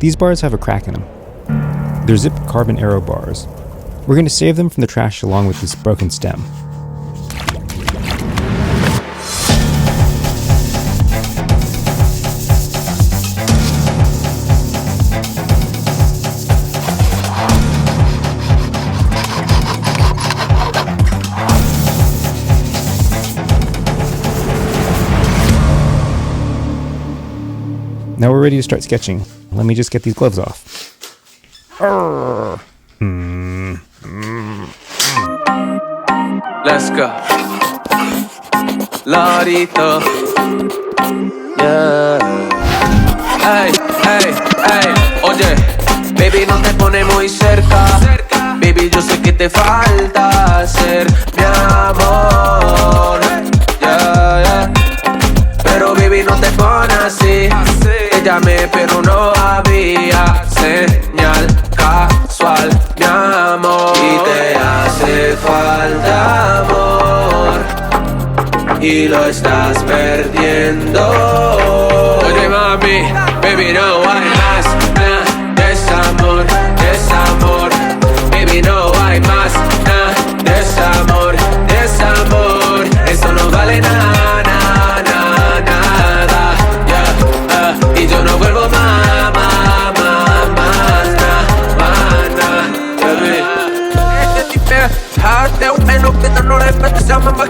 These bars have a crack in them. They're ZIPP carbon aero bars. We're going to save them from the trash along with this broken stem. Now we're ready to start sketching. Let me just get these gloves off. Let's go. Lorito. Yeah. Hey, hey, hey. Oye, baby, no te pone muy cerca. Baby, yo sé que te falta ser mi amor. Yeah, yeah. Pero baby, no te pone así. Te llamé pero no había señal casual, mi amor. Y te hace falta amor y lo estás perdiendo. Oye mami, baby, no hay más desamor, desamor. Baby, no hay más desamor, desamor. Eso no vale nada, nada, nada. Yeah, y yo no vuelvo más, más, más, más, más, baby. Hate bueno que no le metes a mamá.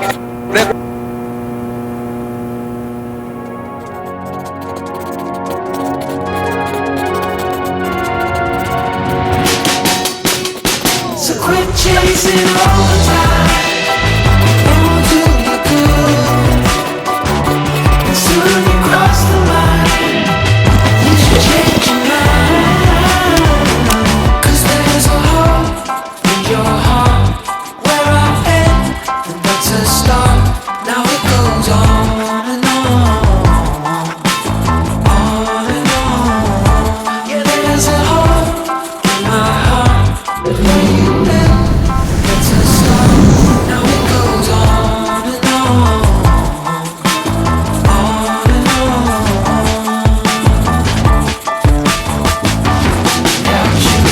So quit chasing all the time. It won't do you good. And soon you cross the line. You should change your mind. 'Cause there's a hole in your heart where I've been, and that's a start. Now it goes on and on, on and on. Yeah, there's a hole in my heart where you've been. That's a start. Now it goes on and on, on and on. Without you,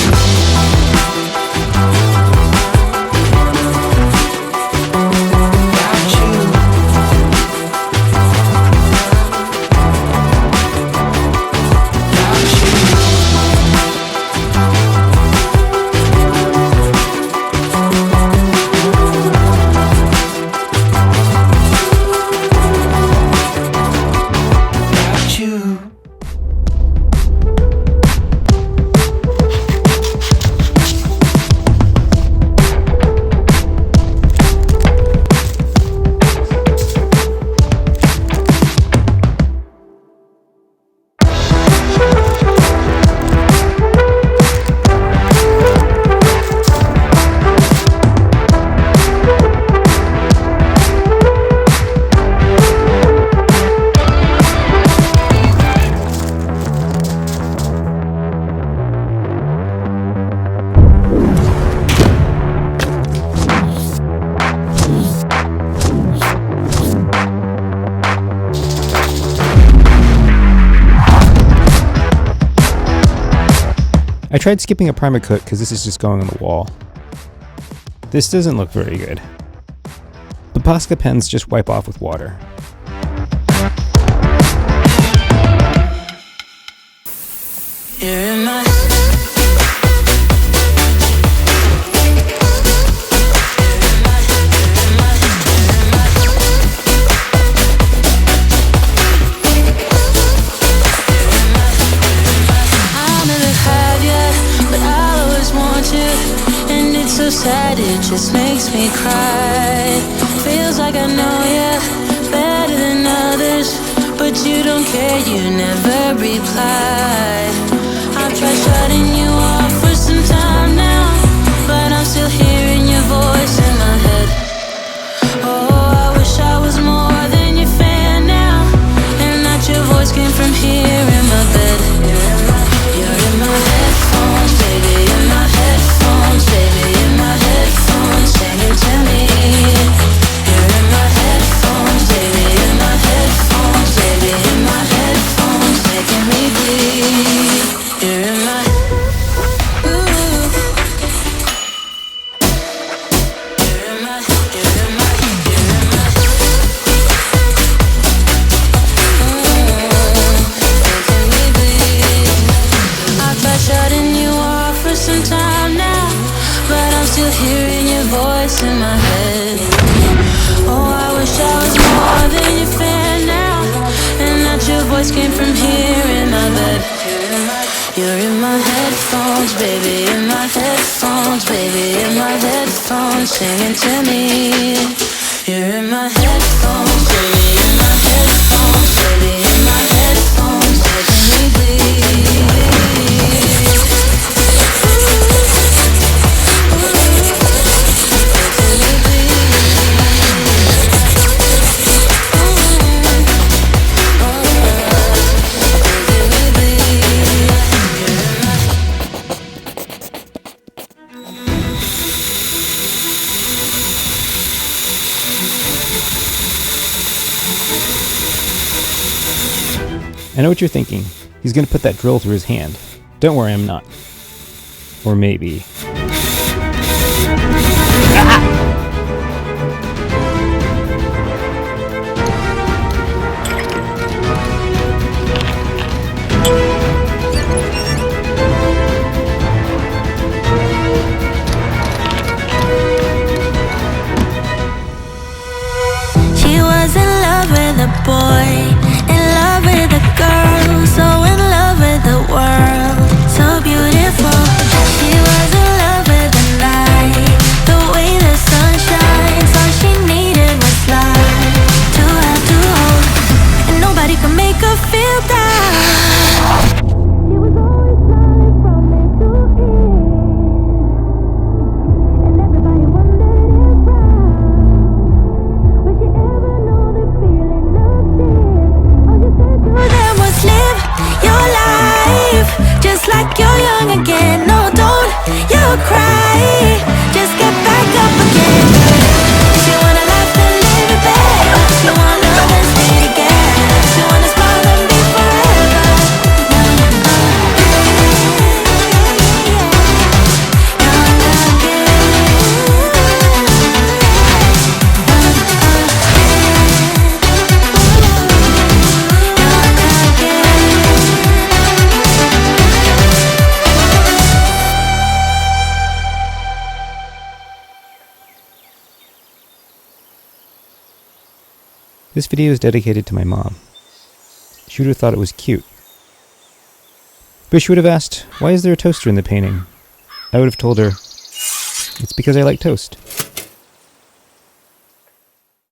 without you, without you. Without you. I tried skipping a primer coat because this is just going on the wall. This doesn't look very good. The Posca pens just wipe off with water. You're in my I never had you, but I always want you. And it's so sad, it just makes me cry. Feels like I know you better than others, but you don't care, you never reply. I've tried shutting you off for some time now, but I'm still hearing your voice in my head. Oh, I wish I was more than your fan now, and that your voice came from here in my bed. You're in my headphones, baby, in my headphones, baby, in my headphones, singing to me. You're in my headphones, baby, in my headphones, baby, in my headphones, making me bleed. You're in my hearing your voice in my head. Oh, I wish I was more than your fan now, and that your voice came from here in my bed. You're in my headphones, baby, in my headphones, baby, in my headphones, singing to me. You're in my headphones, baby, in my headphones, baby, in my headphones, making me bleed. I know what you're thinking. He's gonna put that drill through his hand. Don't worry, I'm not. Or maybe. She was in love with a boy, in love with a girl, so in love with the world, so beautiful. She was in love with the night, the way the sun shines. All she needed was love to have to hold, and nobody could make her feel that. She was always smiling from end to end, and everybody wondered if would she ever know the feeling of this? All you said to them was live your life just like you're young again. No, don't you cry, just get back up again. If you wanna laugh, then live it better. If you wanna love, then stay together. If you wanna smile, then be forever. This video is dedicated to my mom. She would have thought it was cute. But she would have asked, why is there a toaster in the painting? I would have told her, it's because I like toast.